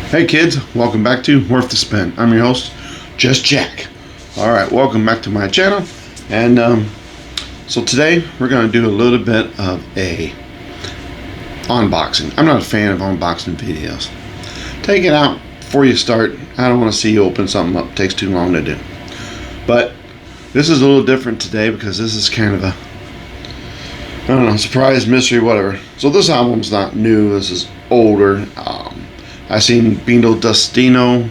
Hey kids, welcome back to Worth the Spin. I'm your host, Just Jack. Alright, welcome back to my channel. And so today we're going to do a little bit of a unboxing. I'm not a fan of unboxing videos. Take it out before you start. I don't want to see you open something up. It takes too long to do. But this is a little different today because this is kind of a, I don't know, surprise, mystery, whatever. So this album's not new. This is older. I seen Beano Dustino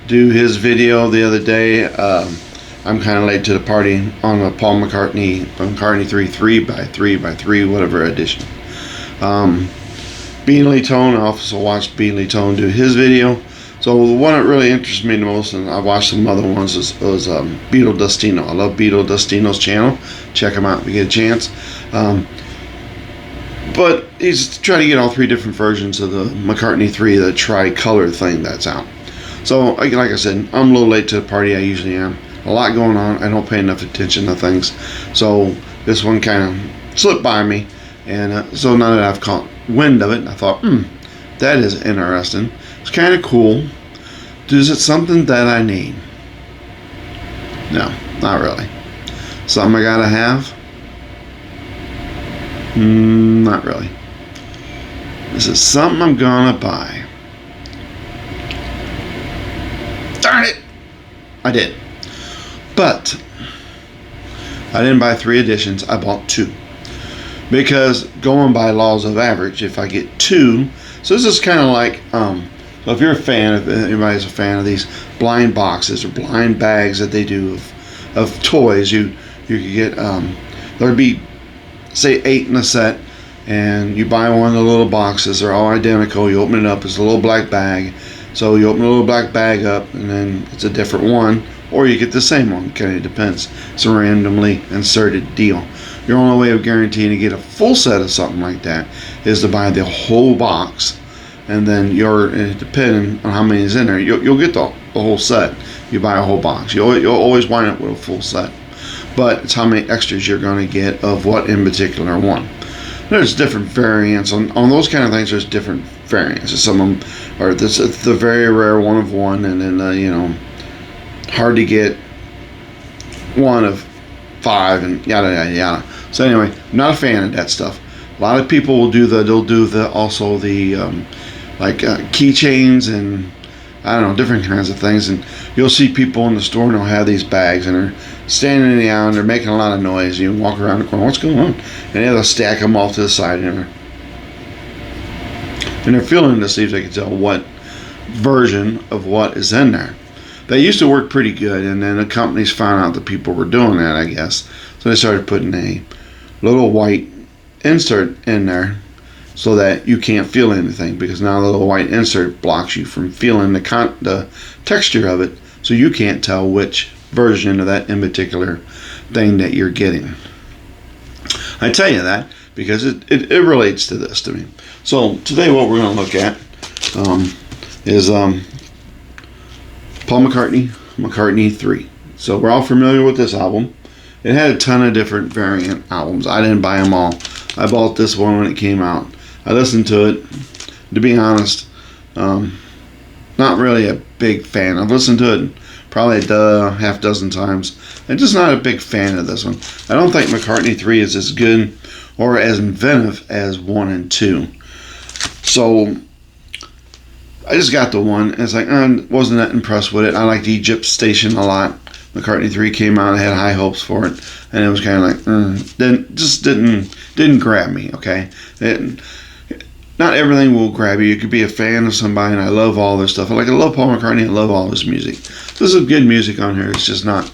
do his video the other day. I'm kind of late to the party on the Paul McCartney III 3x3 whatever edition. Bean Tone, I also watched Bean Tone do his video. So the one that really interests me the most, and I watched some other ones, was Beano Dustino. I love Beano Dustino's channel. Check him out if you get a chance. But he's trying to get all three different versions of the McCartney III, the tri-color thing that's out. So, like I said, I'm a little late to the party. I usually am. A lot going on. I don't pay enough attention to things. So, this one kind of slipped by me. And so now that I've caught wind of it, I thought, that is interesting. It's kind of cool. Is it something that I need? No, not really. Something I gotta have? Not really. This is something I'm gonna buy. Darn it! I did. But I didn't buy 3 editions, I bought 2. Because going by laws of average, if I get 2, so this is kind of like, so if you're a fan, if anybody's a fan of these blind boxes or blind bags that they do of toys, you could get, there'd be, say, 8 in a set, and you buy one of the little boxes. They're all identical. You open it up, it's a little black bag. So you open a little black bag up, and then it's a different one, or you get the same one. Kind of depends. It's a randomly inserted deal. Your only way of guaranteeing to get a full set of something like that is to buy the whole box, and then depending on how many is in there, you'll get the whole set. You buy a whole box. You'll always wind up with a full set. But it's how many extras you're going to get of what in particular one. There's different variants on those kind of things. There's different variants. Some of them are the very rare one of one, and then hard to get one of 5, and yada yada yada. So anyway, I'm not a fan of that stuff. A lot of people will do also the keychains and I don't know, different kinds of things, and you'll see people in the store and they'll have these bags and they're standing in the aisle and they're making a lot of noise. You walk around the corner, what's going on? And they'll stack them off to the side and they're feeling to see if they can tell what version of what is in there. They used to work pretty good, and then the companies found out that people were doing that, I guess. So they started putting a little white insert in there so that you can't feel anything, because now the little white insert blocks you from feeling the texture of it, so you can't tell which version of that in particular thing that you're getting. I tell you that because it relates to this to me. So today what we're going to look at is Paul McCartney III. So we're all familiar with this album. It had a ton of different variant albums. I didn't buy them all. I bought this one when it came out. I listened to it. To be honest, not really a big fan. I've listened to it probably a half dozen times. I'm just not a big fan of this one. I don't think McCartney III is as good or as inventive as 1 and 2. So I just got the one, and it's like, wasn't that impressed with it. I liked Egypt Station a lot. McCartney III came out, I had high hopes for it, and it was kind of like, didn't grab me, okay? Not everything will grab you. You could be a fan of somebody, and I love all this stuff. I love Paul McCartney, I love all his music. This is good music on here. It's just not,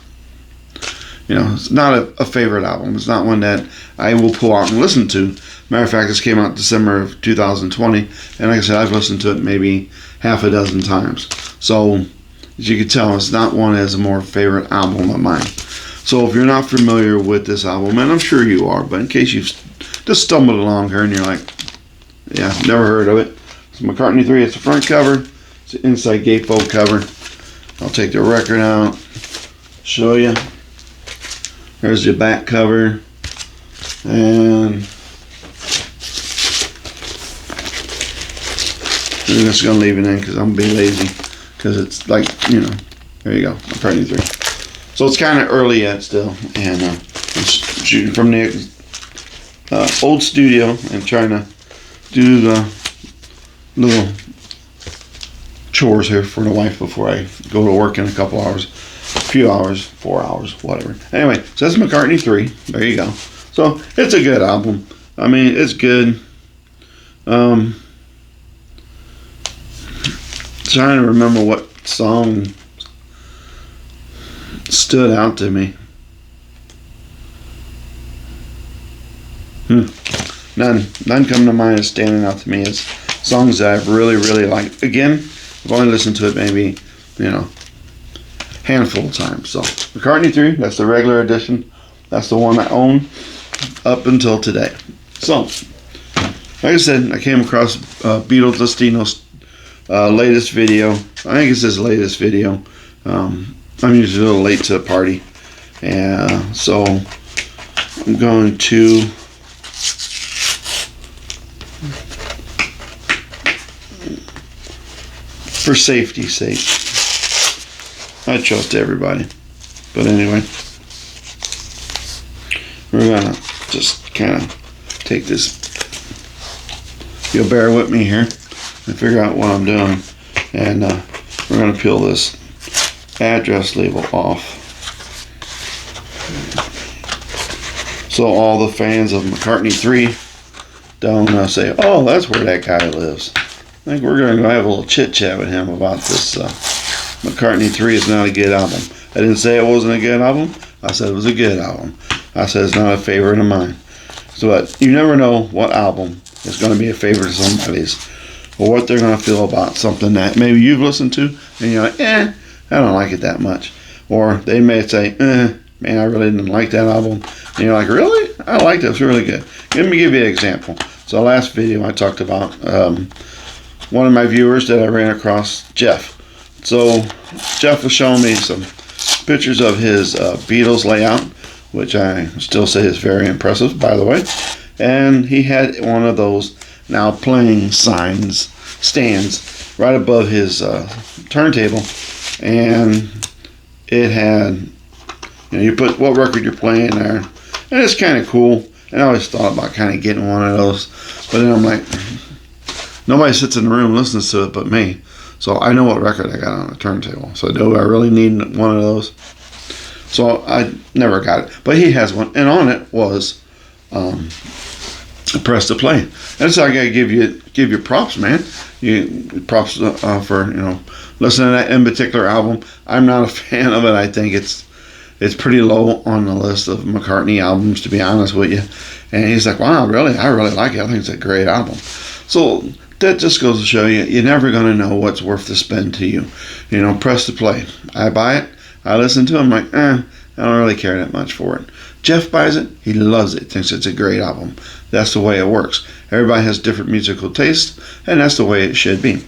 it's not a favorite album. It's not one that I will pull out and listen to. Matter of fact, this came out December of 2020, and like I said, I've listened to it maybe half a dozen times. So, as you can tell, it's not one as a more favorite album of mine. So if you're not familiar with this album, and I'm sure you are, but in case you've just stumbled along here and you're like, yeah, never heard of it. It's McCartney III. It's the front cover. It's the inside gatefold cover. I'll take the record out, show you. There's the back cover, and I'm just gonna leave it in because I'm gonna be lazy. Because it's like, you know, there you go, McCartney III. So it's kind of early yet still, and I'm shooting from the old studio and trying to do the little chores here for the wife before I go to work in a couple hours, a few hours, 4 hours, whatever. Anyway, so that's McCartney III. There you go. So it's a good album. I mean, it's good. Trying to remember what song stood out to me. None come to mind as standing out to me as songs that I've really liked. Again, I've only listened to it maybe, you know, handful of times. So McCartney III, that's the regular edition. That's the one I own up until today. So, like I said, I came across Beatles Destino's latest video. I think it's his latest video. I'm usually a little late to the party, and so I'm going to for safety's sake. I trust everybody, but anyway, we're gonna just kind of take this. You'll bear with me here and figure out what I'm doing, and we're going to peel this address label off so all the fans of McCartney III don't say, oh, that's where that guy lives. I think we're going to have a little chit chat with him about this. McCartney III is not a good album. I didn't say it wasn't a good album. I said it was a good album. I said it's not a favorite of mine. So, but you never know what album is going to be a favorite of somebody's, or what they're going to feel about something that maybe you've listened to and you're like, I don't like it that much. Or they may say, man, I really didn't like that album. And you're like, really? I liked it. It's really good. Let me give you an example. So last video I talked about one of my viewers that I ran across, Jeff. So Jeff was showing me some pictures of his Beatles layout, which I still say is very impressive, by the way. And he had one of those now playing stands right above his turntable, and it had, you know, you put what record you're playing there, and it's kind of cool. And I always thought about kind of getting one of those, but then I'm like, nobody sits in the room and listens to it but me, so I know what record I got on the turntable. So do I really need one of those? So I never got it, but he has one, and on it was press to play. And so I gotta give you props, man. Props for, you know, listening to that in particular album. I'm not a fan of it. I think it's pretty low on the list of McCartney albums, to be honest with you. And he's like, wow, really? I really like it. I think it's a great album. So that just goes to show you, you're never gonna know what's worth the spend to you. You know, press to play. I buy it. I listen to it. I'm like, I don't really care that much for it. Jeff buys it. He loves it. Thinks it's a great album. That's the way it works. Everybody has different musical tastes, and that's the way it should be.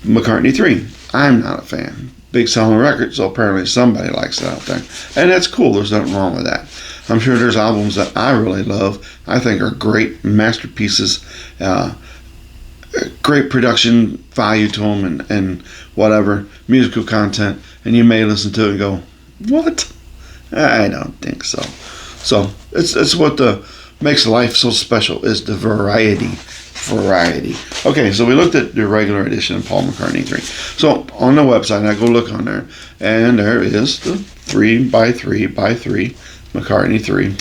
McCartney III. I'm not a fan. Big selling record, so apparently somebody likes it out there. And that's cool. There's nothing wrong with that. I'm sure there's albums that I really love, I think are great masterpieces, great production value to them, and whatever, musical content, and you may listen to it and go, what? I don't think so. So it's what makes life so special, is the variety. Okay, so we looked at the regular edition of Paul McCartney III. So on the website, I go look on there, and there is the 3x3x3 McCartney III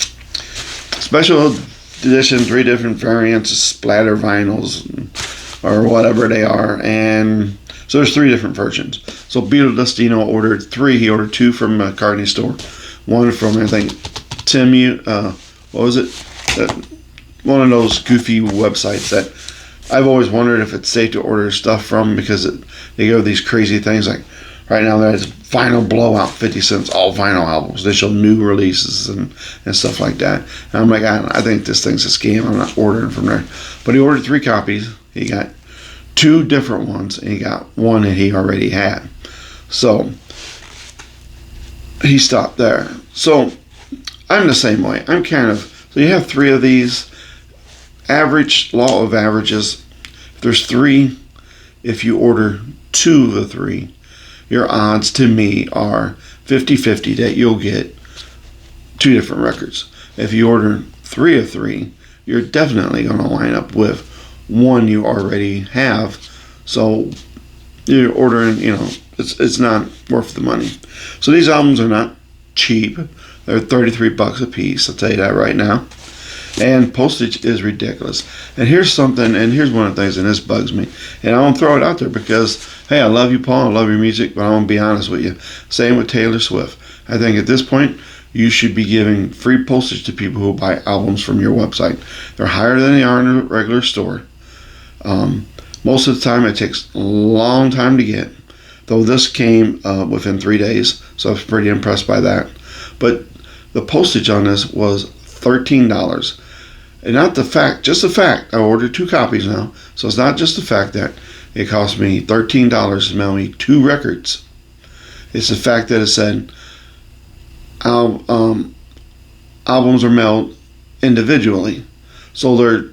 special edition, 3 different variants, splatter vinyls or whatever they are, and so there's 3 different versions. So Beatles Destino ordered 3. He ordered 2 from McCartney store, 1 from, I think, what was it? One of those goofy websites that I've always wondered if it's safe to order stuff from, because they go these crazy things like, right now there's Vinyl Blowout, 50 cents, all vinyl albums. They show new releases and stuff like that. And I'm like, I think this thing's a scam. I'm not ordering from there. But he ordered 3 copies. He got 2 different ones, and he got 1 that he already had. So he stopped there. So I'm the same way. So you have 3 of these. Average, law of averages, if there's 3 if you order 2 of the 3, your odds to me are 50-50 that you'll get 2 different records. If you order 3 of 3, you're definitely going to line up with one you already have. So you're ordering, it's not worth the money. So these albums are not cheap. They're $33 a piece. I'll tell you that right now. And postage is ridiculous. And here's something, and here's one of the things, and this bugs me. And I won't throw it out there because, hey, I love you, Paul. I love your music, but I won't be honest with you. Same with Taylor Swift. I think at this point, you should be giving free postage to people who buy albums from your website. They're higher than they are in a regular store. Most of the time, it takes a long time to get. Though this came within 3 days, so I was pretty impressed by that. But the postage on this was $13. And not the fact, just the fact, I ordered 2 copies now. So it's not just the fact that it cost me $13 to mail me 2 records. It's the fact that it said albums are mailed individually. So they're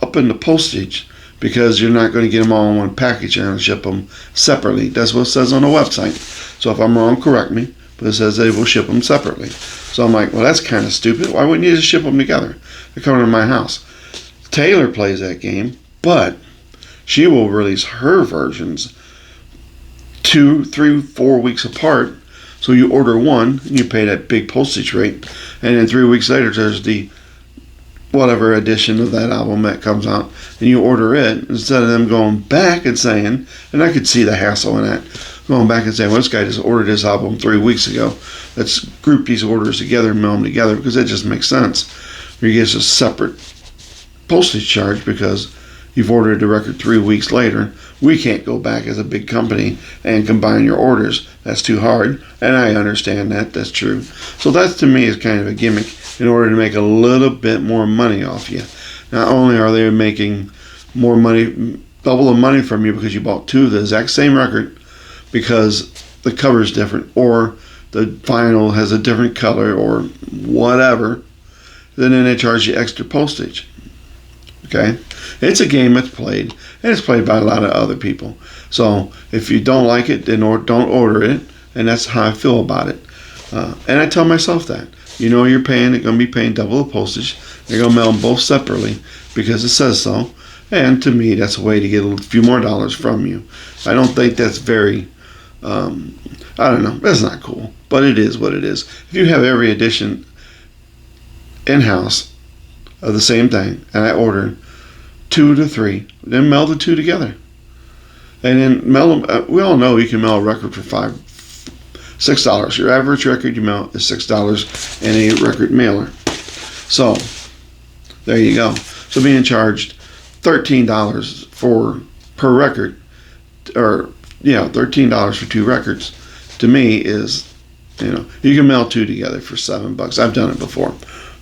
up in the postage because you're not going to get them all in one package. You're going to ship them separately. That's what it says on the website. So if I'm wrong, correct me. But it says they will ship them separately. So I'm like, well, that's kind of stupid. Why wouldn't you just ship them together? They're coming to my house. Taylor plays that game, but she will release her versions 2, 3, 4 weeks apart. So you order one, and you pay that big postage rate, and then 3 weeks later, there's the whatever edition of that album that comes out, and you order it, instead of them going back and saying, and I could see the hassle in that, going back and saying, well, this guy just ordered this album 3 weeks ago. Let's group these orders together and mail them together, because it just makes sense. Or you get a separate postage charge because you've ordered the record 3 weeks later. We can't go back as a big company and combine your orders. That's too hard, and I understand that. That's true. So that, to me, is kind of a gimmick in order to make a little bit more money off you. Not only are they making more money, double the money from you because you bought 2 of the exact same record because the cover is different or the vinyl has a different color or whatever, then they charge you extra postage. Okay? It's a game that's played, and it's played by a lot of other people. So if you don't like it, then don't order it, and that's how I feel about it. And I tell myself that. You're going to be paying double the postage. They're going to mail them both separately because it says so. And to me, that's a way to get a few more dollars from you. I don't think that's very, I don't know, that's not cool. But it is what it is. If you have every edition in-house of the same thing, and I order 2 to 3, then mail the 2 together. And then mail them, we all know you can mail a record for $6. Your average record you mail is $6 in a record mailer. So, there you go. So being charged $13 per record, or $13 for 2 records, to me is, you can mail 2 together for $7. I've done it before.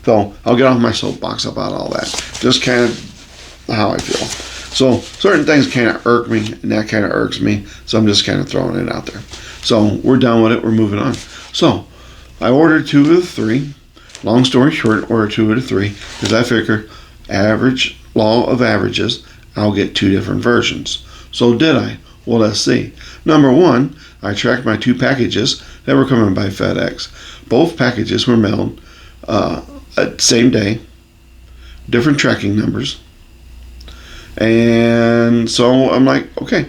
So I'll get off my soapbox about all that. Just kind of how I feel. So certain things kind of irk me, and that kind of irks me. So I'm just kind of throwing it out there. So we're done with it. We're moving on. So I ordered 2 of the 3. Long story short, ordered 2 of the 3 because I figure average law of averages, I'll get 2 different versions. So did I? Well, let's see. Number 1, I tracked my 2 packages that were coming by FedEx. Both packages were mailed same day, different tracking numbers. And so I'm like, okay,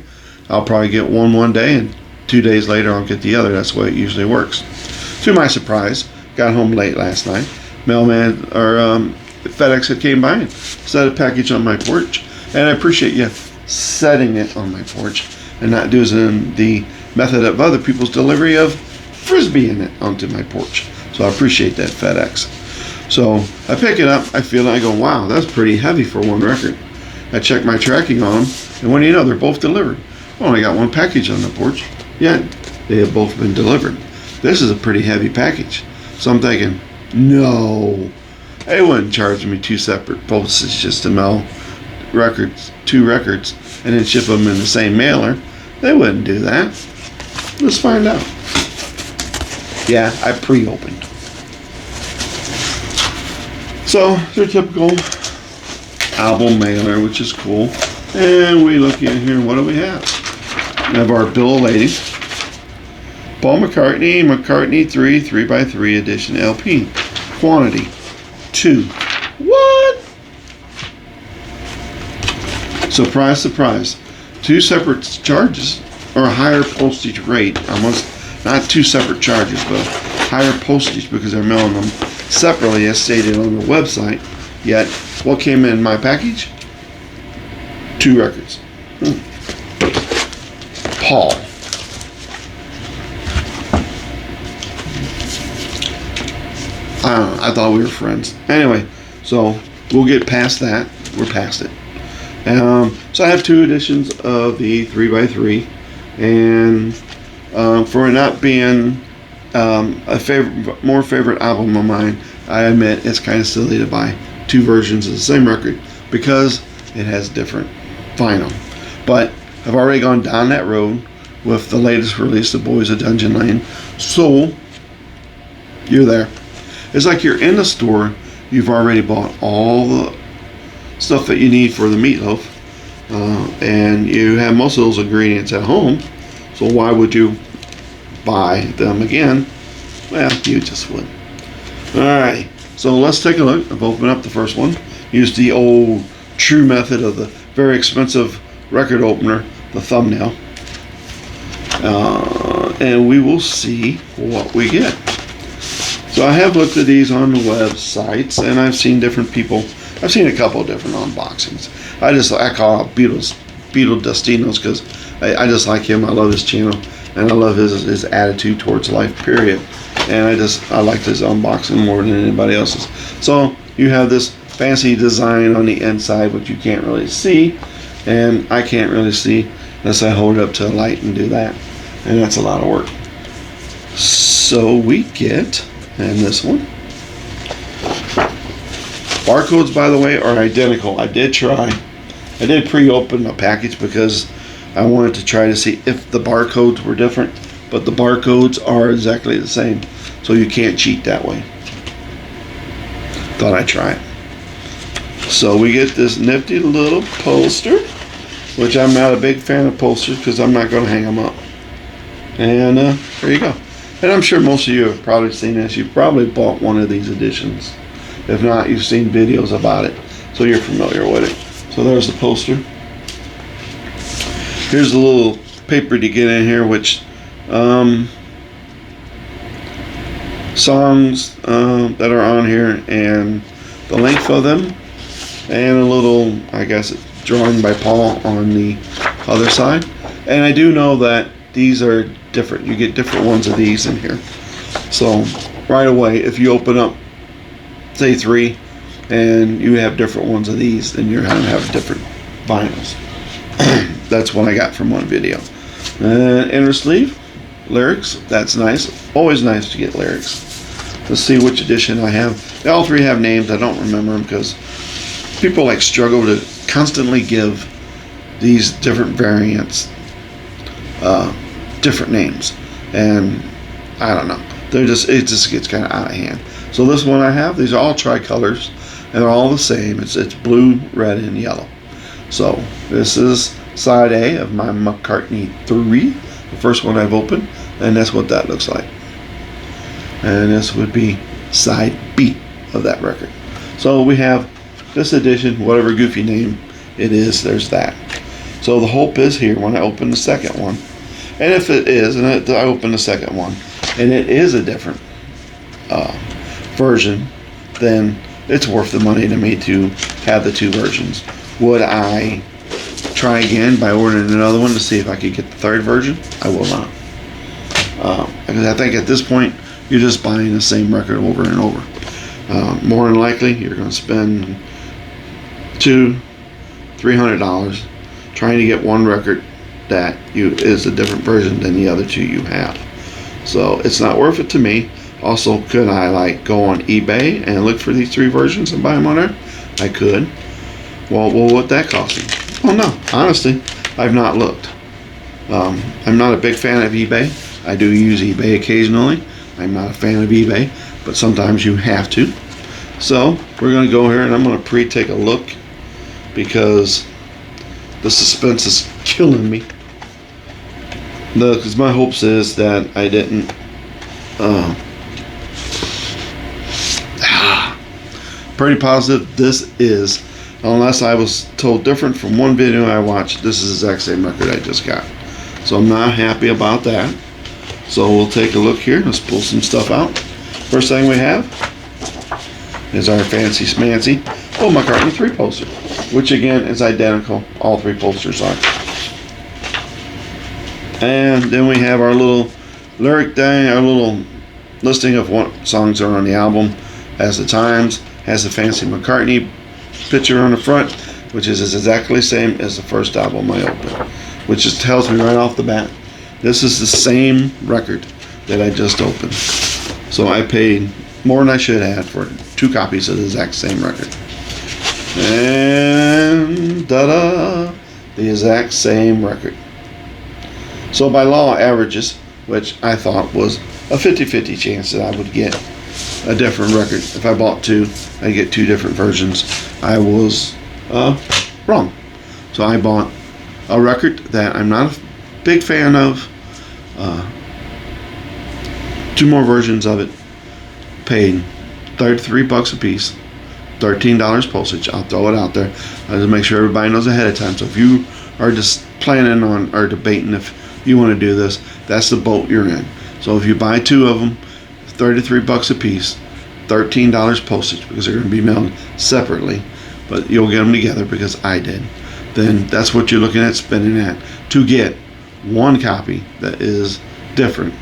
I'll probably get one day, and 2 days later I'll get the other. That's the way it usually works. To my surprise, got home late last night. Mailman or FedEx had came by and set a package on my porch. And I appreciate you setting it on my porch and not doing the method of other people's delivery of frisbeeing it onto my porch. So I appreciate that, FedEx. So I pick it up, I feel it, I go, wow, that's pretty heavy for one record. I check my tracking on them, and what do you know, they're both delivered. I only got one package on the porch, yet they have both been delivered. This is a pretty heavy package. So I'm thinking, no, they wouldn't charge me 2 separate postages to mail records, 2 records, and then ship them in the same mailer. They wouldn't do that. Let's find out. Yeah, I pre-opened. So, their typical album mailer, which is cool. And we look in here, and what do we have? We have our bill of lading. Paul McCartney III 3x3 edition LP. Quantity 2. What? Surprise, surprise. 2 separate charges, or a higher postage rate. Almost not 2 separate charges, but higher postage because they're mailing them separately as stated on the website. Yet, what came in my package? 2 records. Paul. I don't know, I thought we were friends. Anyway, so we'll get past that. We're past it. So I have 2 editions of the 3x3, and for it not being a more favorite album of mine, I admit it's kind of silly to buy 2 versions of the same record because it has different vinyl. But I've already gone down that road with the latest release, The Boys of Dungeon Lane. So you're there. It's like you're in the store, you've already bought all the stuff that you need for the meatloaf, and you have most of those ingredients at home, so why would you buy them again? Well, you just would. Alright, so let's take a look. I've opened up the first one. Used the old true method of the very expensive record opener, the thumbnail, and we will see what we get. So I have looked at these on the websites, and I've seen different people. I've seen a couple of different unboxings. I call it Beetle Dustinos because I just like him. I love his channel, and I love his attitude towards life, period. And I like his unboxing more than anybody else's. So you have this fancy design on the inside, which you can't really see, and I can't really see unless I hold it up to a light and do that, and that's a lot of work. So we get, and this one, barcodes, by the way, are identical. I did pre-open a package because I wanted to try to see if the barcodes were different, but the barcodes are exactly the same, so you can't cheat that way. Thought I'd try it. So we get this nifty little poster, which I'm not a big fan of posters because I'm not going to hang them up. And there you go. And I'm sure most of you have probably seen this. You've probably bought one of these editions. If not, you've seen videos about it, so you're familiar with it. So there's the poster. Here's the little paper to get in here, which songs that are on here and the length of them, and a little, I guess, drawing by Paul on the other side. And I do know that these are different. You get different ones of these in here. So right away, if you open up, say 3, and you have different ones of these, then you're going to have different vinyls. That's what I got from one video. Inner sleeve, lyrics, that's nice. Always nice to get lyrics. Let's see which edition I have. They all 3 have names. I don't remember them because people struggle to constantly give these different variants different names, and I don't know. It just gets kind of out of hand. So this one I have, these are all tricolors, and they're all the same. It's blue, red, and yellow. So this is side A of my McCartney III, the first one I've opened, and that's what that looks like. And this would be side B of that record. So we have this edition, whatever goofy name it is, there's that. So the hope is here when I open the second one, and if it is, and I open the second one, and it is a different version, then it's worth the money to me to have the 2 versions. Would I try again by ordering another one to see if I could get the 3rd version? I will not. Because I think at this point, you're just buying the same record over and over. More than likely, you're going to spend $200-$300 trying to get one record that is a different version than the other 2 you have. So it's not worth it to me. Also, could I go on eBay and look for these 3 versions and buy them on there? I could. Well, what that cost me? Oh no, honestly, I've not looked. I'm not a big fan of eBay. I do use eBay occasionally. I'm not a fan of eBay, but sometimes you have to. So we're going to go here and I'm going to take a look because the suspense is killing me. Because my hopes is that I didn't. Uh, Pretty positive this is, unless I was told different from one video I watched, this is the exact same record I just got. So I'm not happy about that. So we'll take a look here. Let's pull some stuff out. First thing we have is our fancy smancy McCartney III poster, which again is identical. All three posters are. And then we have our little lyric thing, our little listing of what songs are on the album, has the times, has the fancy McCartney picture on the front, which is exactly the same as the first album I opened, which just tells me right off the bat, this is the same record that I just opened. So I paid more than I should have for 2 copies of the exact same record. And da-da, the exact same record. So by law averages, which I thought was a 50-50 chance that I would get a different record. If I bought 2, I'd get 2 different versions. I was wrong. So I bought a record that I'm not a big fan of. 2 more versions of it. Paid $33 a piece. $13 postage. I'll throw it out there. I just make sure everybody knows ahead of time. So if you are just planning on or debating if you want to do this, that's the boat you're in. So if you buy 2 of them, $33 a piece, $13 postage, because they're going to be mailed separately, but you'll get them together because I did. Then that's what you're looking at spending at to get 1 copy that is different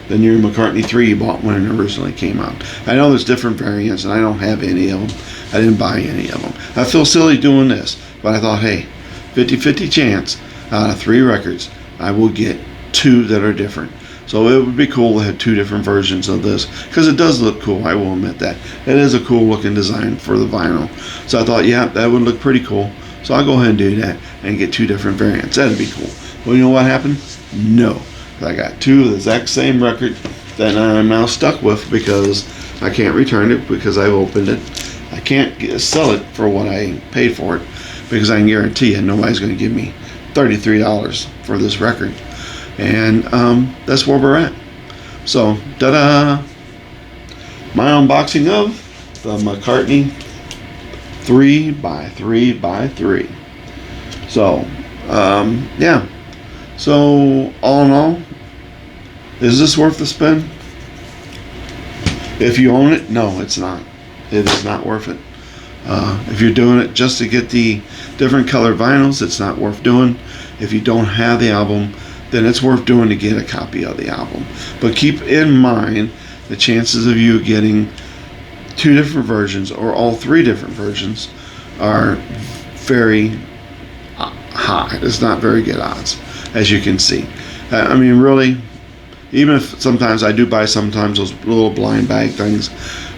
than your McCartney III you bought when it originally came out. I know there's different variants, and I don't have any of them. I didn't buy any of them. I feel silly doing this, but I thought, hey, 50-50 chance out of 3 records, I will get 2 that are different. So it would be cool to have 2 different versions of this, because it does look cool, I will admit that. It is a cool looking design for the vinyl. So I thought, yeah, that would look pretty cool. So I'll go ahead and do that and get 2 different variants. That'd be cool. Well, you know what happened? No. I got 2 of the exact same record that I'm now stuck with because I can't return it because I've opened it. I can't sell it for what I paid for it because I can guarantee you nobody's going to give me $33 for this record. And that's where we're at. So, ta-da! My unboxing of the McCartney 3x3x3. So, yeah. So, all in all, is this worth the spend? If you own it, no, it's not. It is not worth it. If you're doing it just to get the different color vinyls, it's not worth doing. If you don't have the album, then it's worth doing to get a copy of the album. But keep in mind the chances of you getting 2 different versions or all 3 different versions are very high. It's not very good odds, as you can see. I mean, really, even if sometimes I do buy sometimes those little blind bag things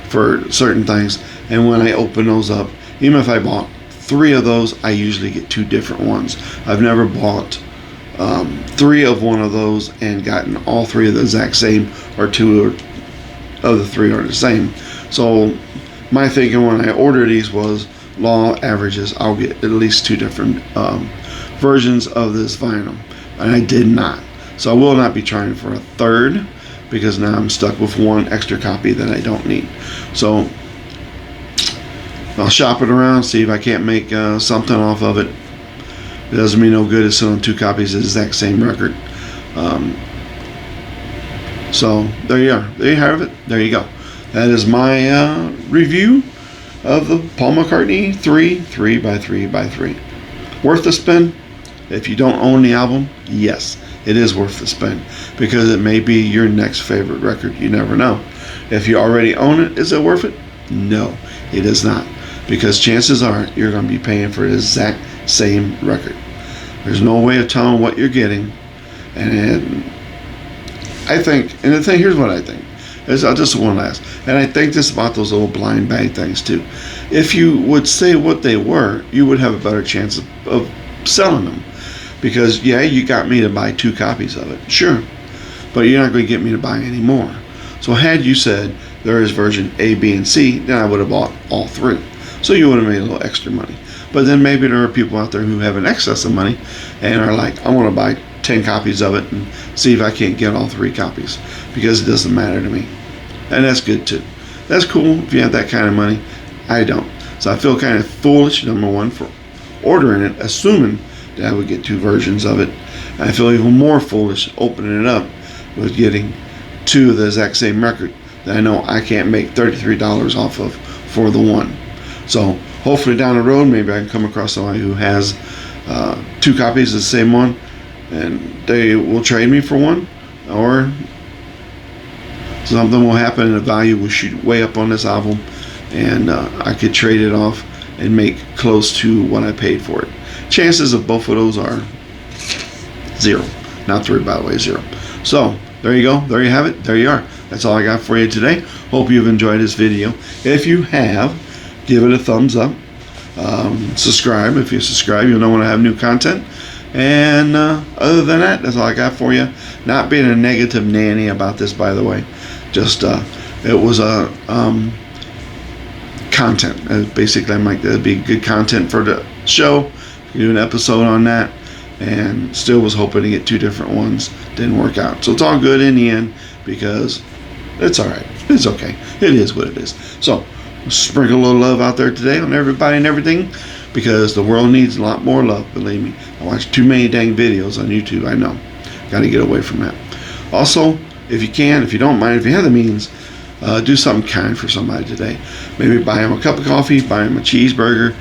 for certain things, and when I open those up, even if I bought 3 of those, I usually get 2 different ones. I've never bought 3 of one of those and gotten all 3 of the exact same, or 2 of the 3 are the same. So my thinking when I ordered these was law averages, I'll get at least 2 different versions of this vinyl, and I did not. So I will not be trying for a 3rd because now I'm stuck with 1 extra copy that I don't need. So I'll shop it around, see if I can't make something off of it. It doesn't mean no good. It's selling 2 copies of the exact same record. So there you are. There you have it. There you go. That is my review of the Paul McCartney III 3x3x3. Worth the spend? If you don't own the album, yes, it is worth the spend because it may be your next favorite record. You never know. If you already own it, is it worth it? No, it is not, because chances are you're going to be paying for the exact same record. There's no way of telling what you're getting. And I think, and the thing, here's what I think. I'll just one last, and I think this about those little blind bag things too. If you would say what they were, you would have a better chance of selling them. Because yeah, you got me to buy 2 copies of it, sure, but you're not going to get me to buy any more. So had you said there is version A, B, and C, then I would have bought all 3. So you would have made a little extra money. But then maybe there are people out there who have an excess of money and are like, I want to buy 10 copies of it and see if I can't get all 3 copies, because it doesn't matter to me. And that's good too. That's cool if you have that kind of money. I don't. So I feel kind of foolish, number one, for ordering it, assuming that I would get 2 versions of it. And I feel even more foolish opening it up with getting 2 of the exact same record that I know I can't make $33 off of for the one. So hopefully down the road, maybe I can come across somebody who has 2 copies of the same one, and they will trade me for one, or something will happen and the value will shoot way up on this album, and I could trade it off and make close to what I paid for it. Chances of both of those are 0. Not 3, by the way, 0. So there you go. There you have it. There you are. That's all I got for you today. Hope you've enjoyed this video. If you have, give it a thumbs up. Subscribe. If you subscribe, you'll know when I have new content. And other than that, that's all I got for you. Not being a negative nanny about this, by the way. Just it was a content. Basically, I'm like, that'd be good content for the show. Do an episode on that, and still was hoping to get 2 different ones. Didn't work out. So it's all good in the end, because it's all right. It's okay. It is what it is. So sprinkle a little love out there today on everybody and everything, because the world needs a lot more love, believe me. I watch too many dang videos on YouTube, I know. Got to get away from that. Also, if you can, if you don't mind, if you have the means, do something kind for somebody today. Maybe buy them a cup of coffee, buy them a cheeseburger.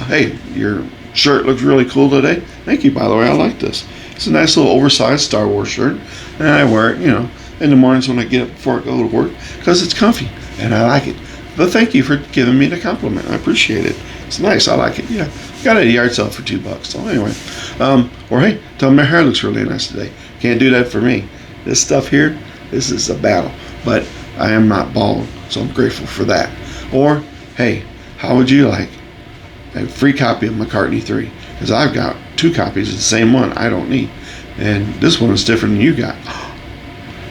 Hey, your shirt looks really cool today. Thank you, by the way. I like this. It's a nice little oversized Star Wars shirt, and I wear it, in the mornings when I get up before I go to work, because it's comfy and I like it. But thank you for giving me the compliment. I appreciate it. It's nice. I like it. Yeah, got it at a yard sale for $2. So anyway, or hey, tell me my hair looks really nice today. Can't do that for me. This stuff here, this is a battle. But I am not bald, so I'm grateful for that. Or hey, how would you like a free copy of McCartney III? Because I've got 2 copies of the same one I don't need, and this one is different than you got.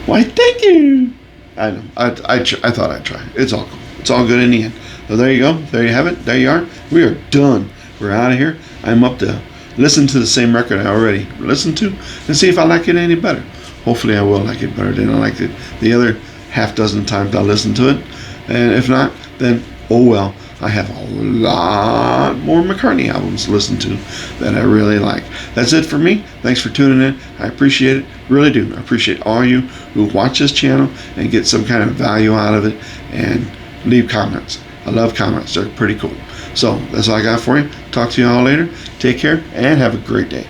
Why, thank you. I know. I thought I'd try. It's all cool. It's all good in the end. So there you go. There you have it. There you are. We are done. We're out of here. I'm up to listen to the same record I already listened to and see if I like it any better. Hopefully I will like it better than I liked it the other half dozen times I listened to it. And if not, then oh well. I have a lot more McCartney albums to listen to that I really like. That's it for me. Thanks for tuning in. I appreciate it. Really do. I appreciate all you who watch this channel and get some kind of value out of it and leave comments. I love comments. They're pretty cool. So that's all I got for you. Talk to you all later. Take care and have a great day.